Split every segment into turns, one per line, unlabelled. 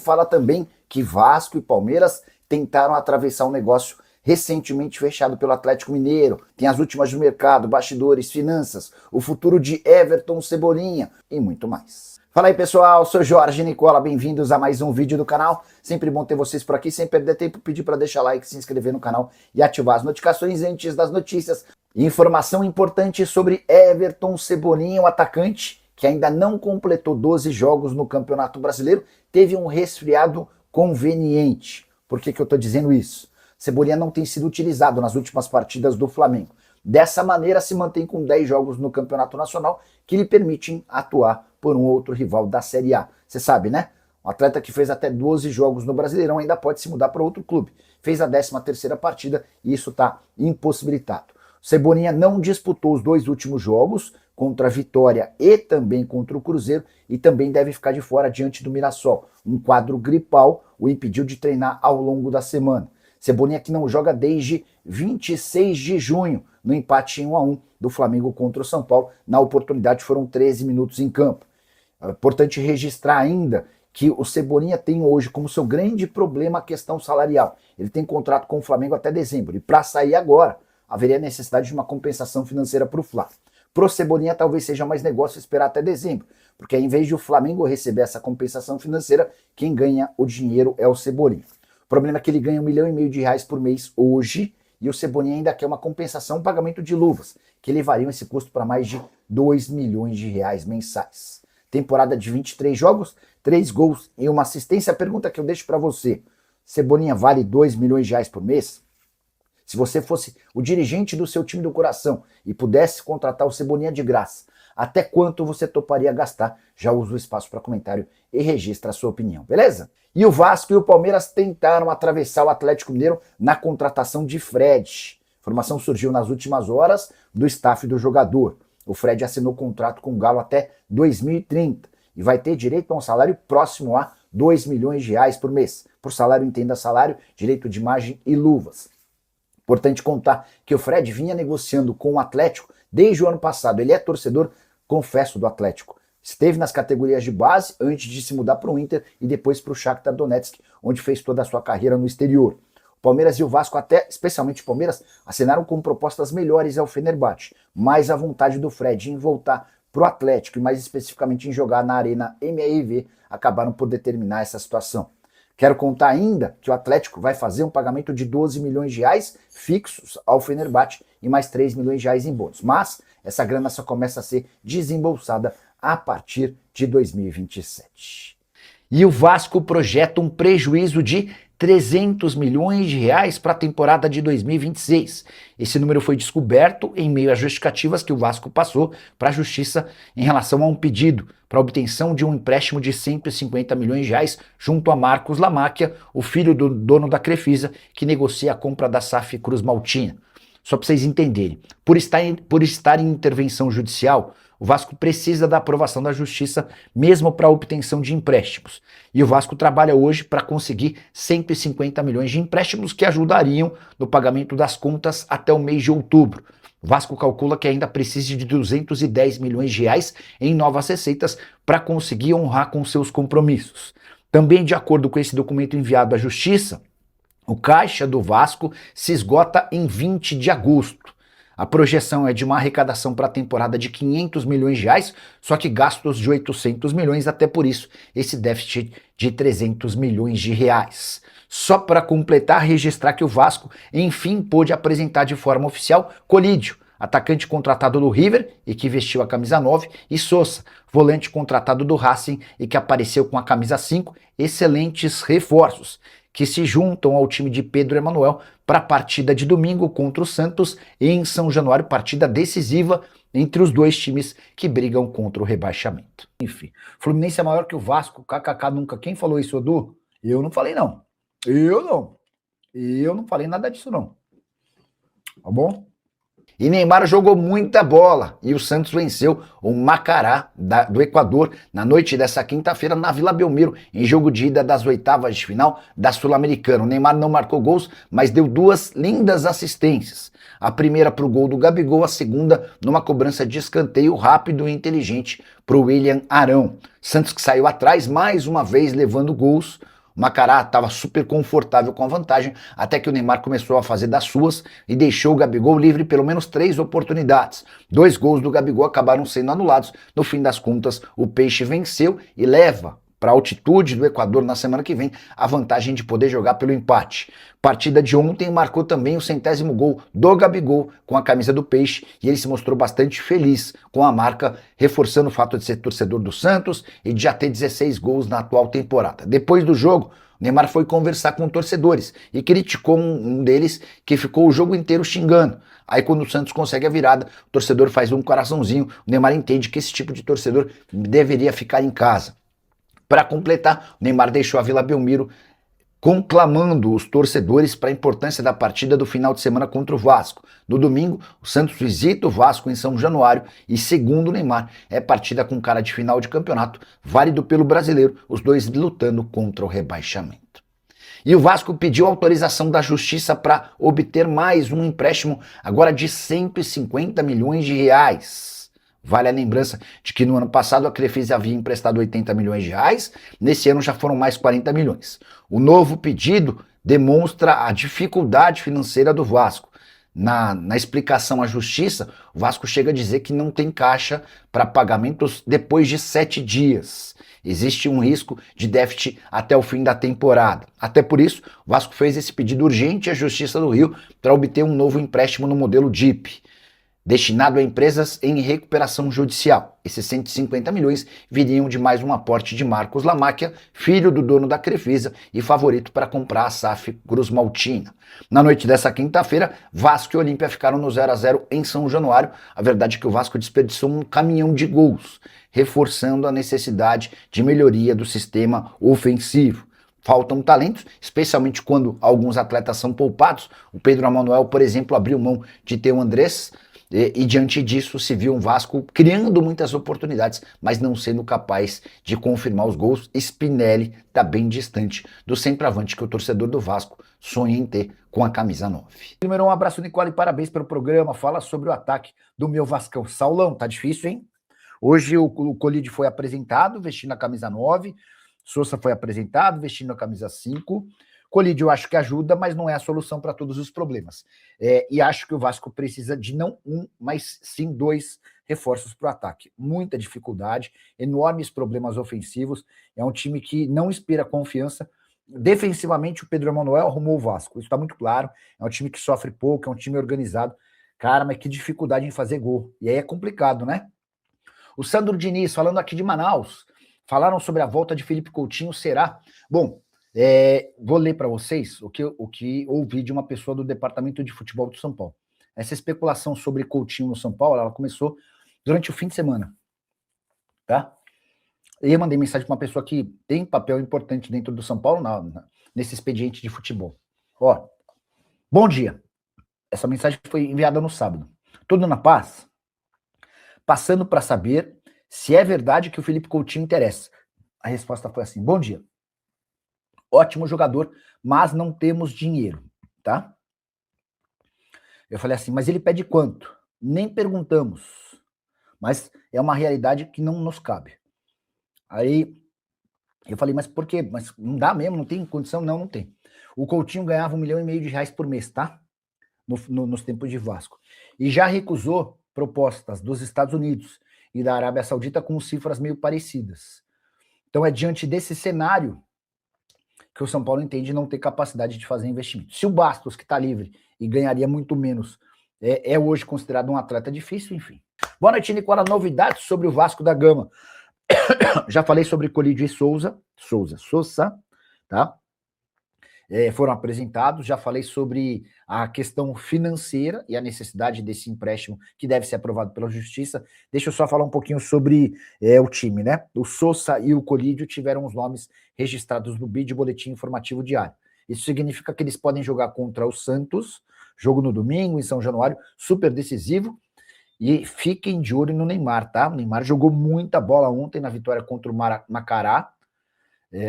Fala também que Vasco e Palmeiras tentaram atravessar um negócio recentemente fechado pelo Atlético Mineiro. Tem as últimas do mercado, bastidores, finanças, o futuro de Everton Cebolinha e muito mais. Fala aí pessoal, sou Jorge Nicola, bem-vindos a mais um vídeo do canal. Sempre bom ter vocês por aqui, sem perder tempo, pedir para deixar like, se inscrever no canal e ativar as notificações antes das notícias. Informação importante sobre Everton Cebolinha, o atacante que ainda não completou 12 jogos no Campeonato Brasileiro, teve um resfriado conveniente. Por que eu estou dizendo isso? Cebolinha não tem sido utilizado nas últimas partidas do Flamengo. Dessa maneira, se mantém com 10 jogos no Campeonato Nacional, que lhe permitem atuar por um outro rival da Série A. Você sabe, né? Um atleta que fez até 12 jogos no Brasileirão ainda pode se mudar para outro clube. Fez a 13ª partida e isso está impossibilitado. Cebolinha não disputou os 2 últimos jogos, contra a Vitória e também contra o Cruzeiro, e também deve ficar de fora diante do Mirassol. Um quadro gripal o impediu de treinar ao longo da semana. Cebolinha que não joga desde 26 de junho, no empate em 1-1 do Flamengo contra o São Paulo. Na oportunidade foram 13 minutos em campo. É importante registrar ainda que o Cebolinha tem hoje como seu grande problema a questão salarial. Ele tem contrato com o Flamengo até dezembro, e para sair agora, haveria necessidade de uma compensação financeira para o Fla. Pro Cebolinha talvez seja mais negócio esperar até dezembro, porque em vez de o Flamengo receber essa compensação financeira, quem ganha o dinheiro é o Cebolinha. O problema é que ele ganha R$1,5 milhão por mês hoje, e o Cebolinha ainda quer uma compensação, um pagamento de luvas, que levariam esse custo para mais de R$2 milhões mensais. Temporada de 23 jogos, 3 gols e uma assistência. A pergunta que eu deixo para você: Cebolinha vale R$2 milhões por mês? Se você fosse o dirigente do seu time do coração e pudesse contratar o Cebolinha de graça, até quanto você toparia gastar? Já usa o espaço para comentário e registra a sua opinião, beleza? E o Vasco e o Palmeiras tentaram atravessar o Atlético Mineiro na contratação de Fred. A informação surgiu nas últimas horas do staff do jogador. O Fred assinou contrato com o Galo até 2030 e vai ter direito a um salário próximo a R$2 milhões por mês. Por salário, entenda salário, direito de imagem e luvas. Importante contar que o Fred vinha negociando com o Atlético desde o ano passado. Ele é torcedor, confesso, do Atlético. Esteve nas categorias de base antes de se mudar para o Inter e depois para o Shakhtar Donetsk, onde fez toda a sua carreira no exterior. O Palmeiras e o Vasco, até especialmente o Palmeiras, assinaram com propostas melhores ao Fenerbahçe. Mais a vontade do Fred em voltar para o Atlético e mais especificamente em jogar na Arena MRV acabaram por determinar essa situação. Quero contar ainda que o Atlético vai fazer um pagamento de R$12 milhões fixos ao Fenerbahçe e mais R$3 milhões em bônus. Mas essa grana só começa a ser desembolsada a partir de 2027. E o Vasco projeta um prejuízo de R$300 milhões para a temporada de 2026. Esse número foi descoberto em meio às justificativas que o Vasco passou para a Justiça em relação a um pedido para a obtenção de um empréstimo de R$150 milhões junto a Marcos Lamáquia, o filho do dono da Crefisa, que negocia a compra da SAF Cruz Maltina. Só para vocês entenderem, por estar em intervenção judicial, o Vasco precisa da aprovação da Justiça mesmo para a obtenção de empréstimos. E o Vasco trabalha hoje para conseguir R$150 milhões de empréstimos que ajudariam no pagamento das contas até o mês de outubro. O Vasco calcula que ainda precisa de R$210 milhões em novas receitas para conseguir honrar com seus compromissos. Também, de acordo com esse documento enviado à Justiça, o caixa do Vasco se esgota em 20 de agosto. A projeção é de uma arrecadação para a temporada de R$500 milhões, só que gastos de R$800 milhões, até por isso esse déficit de R$300 milhões. Só para completar, registrar que o Vasco, enfim, pôde apresentar de forma oficial Colídio, atacante contratado do River e que vestiu a camisa 9, e Sousa, volante contratado do Racing e que apareceu com a camisa 5, excelentes reforços, que se juntam ao time de Pedro Emanuel para a partida de domingo contra o Santos em São Januário, partida decisiva entre os dois times que brigam contra o rebaixamento. Enfim, Fluminense é maior que o Vasco, kkk nunca. Quem falou isso, Edu? Eu não falei não. Eu não falei nada disso não. Tá bom? E Neymar jogou muita bola e o Santos venceu o Macará do Equador na noite dessa quinta-feira na Vila Belmiro, em jogo de ida das oitavas de final da Sul-Americana. O Neymar não marcou gols, mas deu 2 lindas assistências. A primeira para o gol do Gabigol, a segunda numa cobrança de escanteio rápido e inteligente para o William Arão. Santos que saiu atrás mais uma vez levando gols. Macará estava super confortável com a vantagem, até que o Neymar começou a fazer das suas e deixou o Gabigol livre pelo menos 3 oportunidades. 2 gols do Gabigol acabaram sendo anulados. No fim das contas, o Peixe venceu e leva para a altitude do Equador na semana que vem a vantagem de poder jogar pelo empate. Partida de ontem marcou também o 100º gol do Gabigol com a camisa do Peixe e ele se mostrou bastante feliz com a marca, reforçando o fato de ser torcedor do Santos e de já ter 16 gols na atual temporada. Depois do jogo, Neymar foi conversar com torcedores e criticou um deles que ficou o jogo inteiro xingando. Aí quando o Santos consegue a virada, o torcedor faz um coraçãozinho, o Neymar entende que esse tipo de torcedor deveria ficar em casa. Para completar, o Neymar deixou a Vila Belmiro conclamando os torcedores para a importância da partida do final de semana contra o Vasco. No domingo, o Santos visita o Vasco em São Januário e, segundo o Neymar, é partida com cara de final de campeonato, válido pelo brasileiro, os dois lutando contra o rebaixamento. E o Vasco pediu autorização da Justiça para obter mais um empréstimo, agora de 150 milhões de reais. Vale a lembrança de que no ano passado a Crefisa havia emprestado 80 milhões de reais, nesse ano já foram mais 40 milhões. O novo pedido demonstra a dificuldade financeira do Vasco. Na explicação à Justiça, o Vasco chega a dizer que não tem caixa para pagamentos depois de 7 dias. Existe um risco de déficit até o fim da temporada. Até por isso, o Vasco fez esse pedido urgente à Justiça do Rio para obter um novo empréstimo no modelo DIP, destinado a empresas em recuperação judicial. Esses 150 milhões viriam de mais um aporte de Marcos Lamáquia, filho do dono da Crefisa e favorito para comprar a SAF Cruz Maltina. Na noite dessa quinta-feira, Vasco e Olímpia ficaram no 0-0 em São Januário. A verdade é que o Vasco desperdiçou um caminhão de gols, reforçando a necessidade de melhoria do sistema ofensivo. Faltam talentos, especialmente quando alguns atletas são poupados. O Pedro Emanuel, por exemplo, abriu mão de ter o Andrés, e diante disso se viu um Vasco criando muitas oportunidades, mas não sendo capaz de confirmar os gols. Spinelli está bem distante do centroavante que o torcedor do Vasco sonha em ter com a camisa 9. Primeiro, um abraço, Nicole, parabéns pelo programa. Fala sobre o ataque do meu Vascão. Saulão, tá difícil, hein? Hoje o Colide foi apresentado vestindo a camisa 9, Sousa foi apresentado vestindo a camisa 5. Colide eu acho que ajuda, mas não é a solução para todos os problemas. E acho que o Vasco precisa de não um, mas sim 2 reforços para o ataque. Muita dificuldade, enormes problemas ofensivos. É um time que não inspira confiança. Defensivamente, o Pedro Emanuel arrumou o Vasco. Isso está muito claro. É um time que sofre pouco, é um time organizado. Cara, mas que dificuldade em fazer gol. E aí é complicado, né? O Sandro Diniz, falando aqui de Manaus, falaram sobre a volta de Felipe Coutinho, será? Bom, vou ler para vocês o que ouvi de uma pessoa do departamento de futebol do São Paulo. Essa especulação sobre Coutinho no São Paulo, ela começou durante o fim de semana, tá? E eu mandei mensagem para uma pessoa que tem papel importante dentro do São Paulo nesse expediente de futebol. Ó, bom dia. Essa mensagem foi enviada no sábado. Tudo na paz? Passando para saber se é verdade que o Felipe Coutinho interessa. A resposta foi assim: bom dia. Ótimo jogador, mas não temos dinheiro, tá? Eu falei assim, mas ele pede quanto? Nem perguntamos, mas é uma realidade que não nos cabe. Aí eu falei, mas por quê? Mas não dá mesmo, não tem condição? Não, não tem. O Coutinho ganhava 1,5 milhão de reais por mês, tá? Nos tempos de Vasco. E já recusou propostas dos Estados Unidos e da Arábia Saudita com cifras meio parecidas. Então é diante desse cenário que o São Paulo entende não ter capacidade de fazer investimento. Se o Bastos, que está livre e ganharia muito menos, é hoje considerado um atleta difícil, enfim. Boa noite, Nicola. Novidades sobre o Vasco da Gama. Já falei sobre Colídio e Sousa, tá? Foram apresentados, já falei sobre a questão financeira e a necessidade desse empréstimo que deve ser aprovado pela Justiça. Deixa eu só falar um pouquinho sobre o time, né? O Sousa e o Colídio tiveram os nomes registrados no BID, Boletim Informativo Diário. Isso significa que eles podem jogar contra o Santos, jogo no domingo, em São Januário, super decisivo, e fiquem de olho no Neymar, tá? O Neymar jogou muita bola ontem na vitória contra o Macará.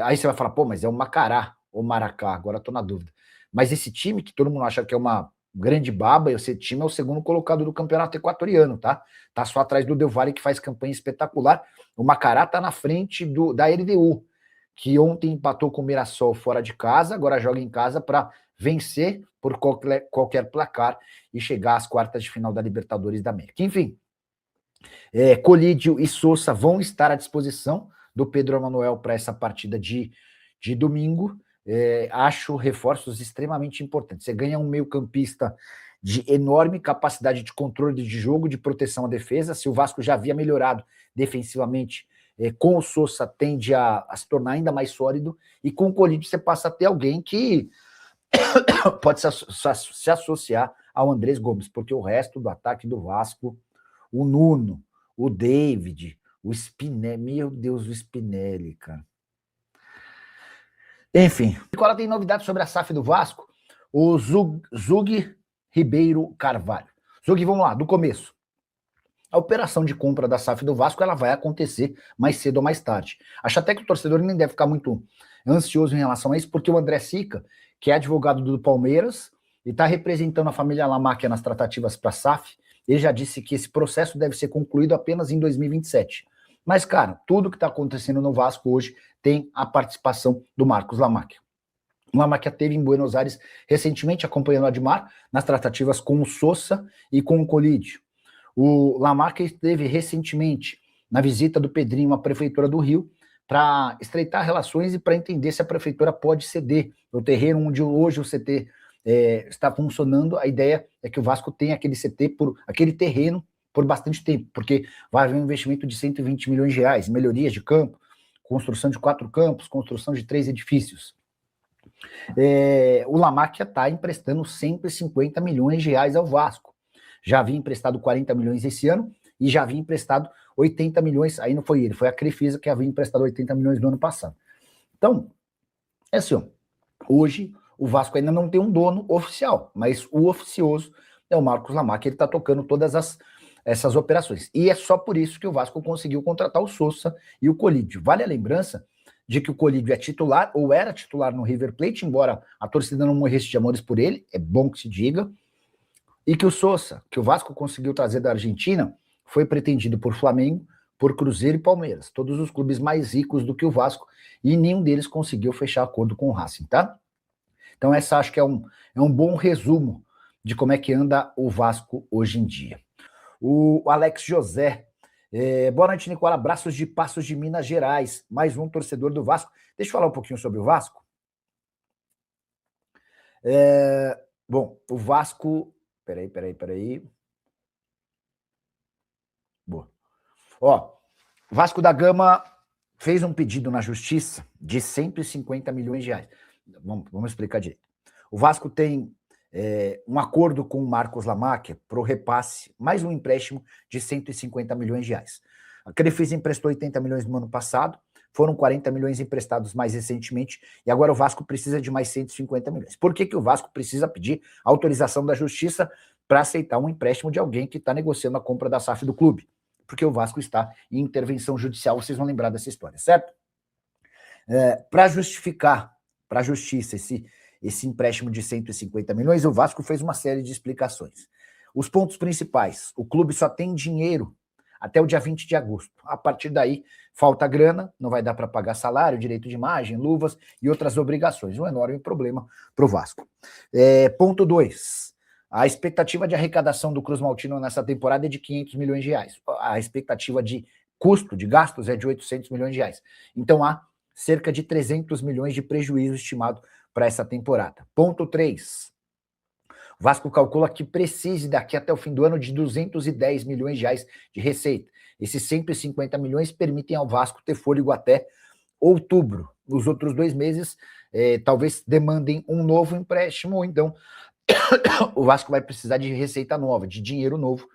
Aí você vai falar, pô, mas é o Macará ou Maracá, agora estou na dúvida. Mas esse time, que todo mundo acha que é uma grande baba, esse time é o segundo colocado do campeonato equatoriano, tá? Tá só atrás do Del Valle, que faz campanha espetacular. O Macará tá na frente da LDU, que ontem empatou com o Mirassol fora de casa, agora joga em casa para vencer por qualquer placar e chegar às quartas de final da Libertadores da América. Enfim, Colídio e Sousa vão estar à disposição do Pedro Emanuel para essa partida de domingo. Acho reforços extremamente importantes. Você ganha um meio-campista de enorme capacidade de controle de jogo, de proteção à defesa. Se o Vasco já havia melhorado defensivamente, com o Sousa tende a se tornar ainda mais sólido, e com o Colídio você passa a ter alguém que pode se associar ao Andrés Gomes, porque o resto do ataque do Vasco, o Nuno, o David, o Spinelli, meu Deus, o Spinelli, cara. Enfim, agora tem novidades sobre a SAF do Vasco, o Zug Ribeiro Carvalho. Zug, vamos lá, do começo. A operação de compra da SAF do Vasco ela vai acontecer mais cedo ou mais tarde. Acho até que o torcedor nem deve ficar muito ansioso em relação a isso, porque o André Sica, que é advogado do Palmeiras e está representando a família Lamáquia nas tratativas para a SAF, ele já disse que esse processo deve ser concluído apenas em 2027. Mas, cara, tudo que está acontecendo no Vasco hoje tem a participação do Marcos Lamáquia. O Lamáquia esteve em Buenos Aires recentemente acompanhando o Admar nas tratativas com o Sousa e com o Colídio. O Lamáquia esteve recentemente na visita do Pedrinho à Prefeitura do Rio para estreitar relações e para entender se a Prefeitura pode ceder o terreno onde hoje o CT está funcionando. A ideia é que o Vasco tenha aquele terreno por bastante tempo, porque vai haver um investimento de 120 milhões de reais, melhorias de campo, construção de 4 campos, construção de 3 edifícios. O Lamáquia está emprestando 150 milhões de reais ao Vasco. Já havia emprestado 40 milhões esse ano e já havia emprestado 80 milhões, aí não foi ele, foi a Crefisa que havia emprestado 80 milhões no ano passado. Então, é assim, ó, hoje o Vasco ainda não tem um dono oficial, mas o oficioso é o Marcos Lamáquia, ele está tocando todas essas operações. E é só por isso que o Vasco conseguiu contratar o Sousa e o Colídio. Vale a lembrança de que o Colídio é titular, ou era titular no River Plate, embora a torcida não morresse de amores por ele, é bom que se diga, e que o Sousa, que o Vasco conseguiu trazer da Argentina, foi pretendido por Flamengo, por Cruzeiro e Palmeiras, todos os clubes mais ricos do que o Vasco, e nenhum deles conseguiu fechar acordo com o Racing, tá? Então essa acho que é um bom resumo de como é que anda o Vasco hoje em dia. O Alex José, boa noite, Nicola, abraços de Passos de Minas Gerais, mais um torcedor do Vasco. Deixa eu falar um pouquinho sobre o Vasco. Bom, o Vasco... Peraí. Boa. Ó, Vasco da Gama fez um pedido na justiça de 150 milhões de reais. Vamos explicar direito. O Vasco tem um acordo com o Marcos Lamáquia para o repasse, mais um empréstimo de 150 milhões de reais. A Crefisa emprestou 80 milhões no ano passado, foram 40 milhões emprestados mais recentemente, e agora o Vasco precisa de mais 150 milhões. Por que o Vasco precisa pedir autorização da justiça para aceitar um empréstimo de alguém que está negociando a compra da SAF do clube? Porque o Vasco está em intervenção judicial, vocês vão lembrar dessa história, certo? Para justificar para a justiça esse empréstimo de 150 milhões, o Vasco fez uma série de explicações. Os pontos principais: o clube só tem dinheiro até o dia 20 de agosto. A partir daí, falta grana, não vai dar para pagar salário, direito de imagem, luvas e outras obrigações. Um enorme problema para o Vasco. Ponto 2. A expectativa de arrecadação do Cruz Maltino nessa temporada é de 500 milhões de reais. A expectativa de custo, de gastos, é de 800 milhões de reais. Então, há cerca de 300 milhões de prejuízo estimado para essa temporada. Ponto 3. O Vasco calcula que precise daqui até o fim do ano de 210 milhões de reais de receita. Esses 150 milhões permitem ao Vasco ter fôlego até outubro. Nos outros 2 meses, talvez demandem um novo empréstimo, ou então o Vasco vai precisar de receita nova, de dinheiro novo.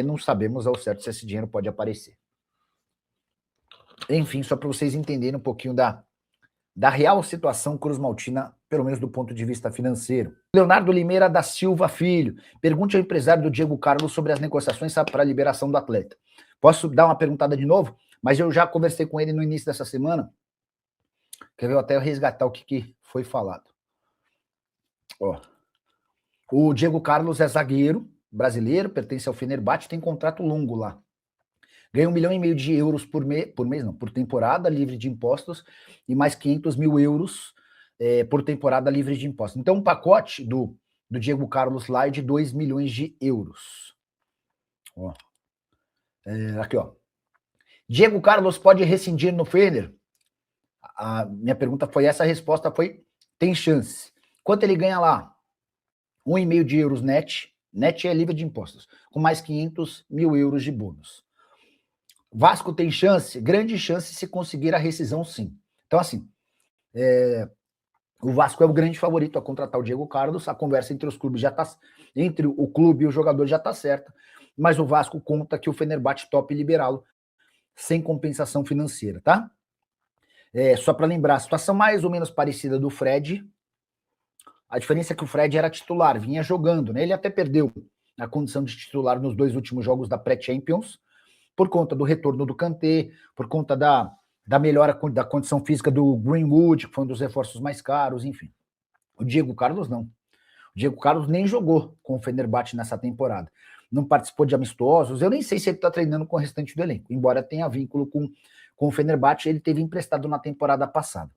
Não sabemos ao certo se esse dinheiro pode aparecer. Enfim, só para vocês entenderem um pouquinho da real situação cruzmaltina, pelo menos do ponto de vista financeiro. Leonardo Limeira da Silva Filho, pergunte ao empresário do Diego Carlos sobre as negociações para a liberação do atleta. Posso dar uma perguntada de novo? Mas eu já conversei com ele no início dessa semana. Quer ver? Eu até resgatar o que foi falado. Ó, o Diego Carlos é zagueiro brasileiro, pertence ao Fenerbahçe, tem contrato longo lá. ganha 1,5 milhão de euros por mês não, por temporada, livre de impostos, e mais 500 mil euros por temporada livre de impostos. Então, um pacote do Diego Carlos lá é de 2 milhões de euros. Ó. Aqui, ó. Diego Carlos pode rescindir no Fener? A minha pergunta foi essa, a resposta foi: tem chance. Quanto ele ganha lá? 1,5 milhão de euros net. Net é livre de impostos, com mais 500 mil euros de bônus. Vasco tem chance? Grande chance se conseguir a rescisão, sim. Então, assim, o Vasco é o grande favorito a contratar o Diego Carlos. A conversa entre os clubes já está, entre o clube e o jogador já está certa, mas o Vasco conta que o Fenerbahçe top liberá-lo sem compensação financeira, tá? Só para lembrar, a situação mais ou menos parecida do Fred. A diferença é que o Fred era titular, vinha jogando, né? Ele até perdeu a condição de titular nos 2 últimos jogos da Pré-Champions, por conta do retorno do Kanté, por conta da melhora da condição física do Greenwood, que foi um dos reforços mais caros, enfim. O Diego Carlos não. O Diego Carlos nem jogou com o Fenerbahçe nessa temporada. Não participou de amistosos. Eu nem sei se ele está treinando com o restante do elenco. Embora tenha vínculo com o Fenerbahçe, ele teve emprestado na temporada passada.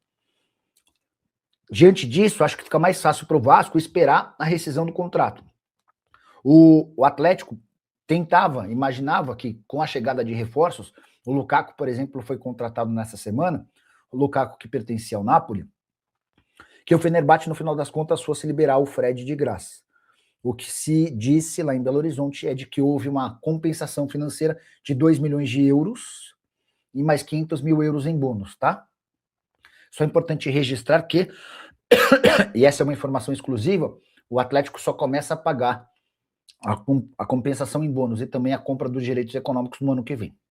Diante disso, acho que fica mais fácil para o Vasco esperar a rescisão do contrato. O Atlético imaginava que com a chegada de reforços, o Lukaku, por exemplo, foi contratado nessa semana, o Lukaku que pertencia ao Napoli, que o Fenerbahçe, no final das contas, fosse liberar o Fred de graça. O que se disse lá em Belo Horizonte é de que houve uma compensação financeira de 2 milhões de euros e mais 500 mil euros em bônus, tá? Só é importante registrar que, e essa é uma informação exclusiva, o Atlético só começa a pagar a compensação em bônus e também a compra dos direitos econômicos no ano que vem.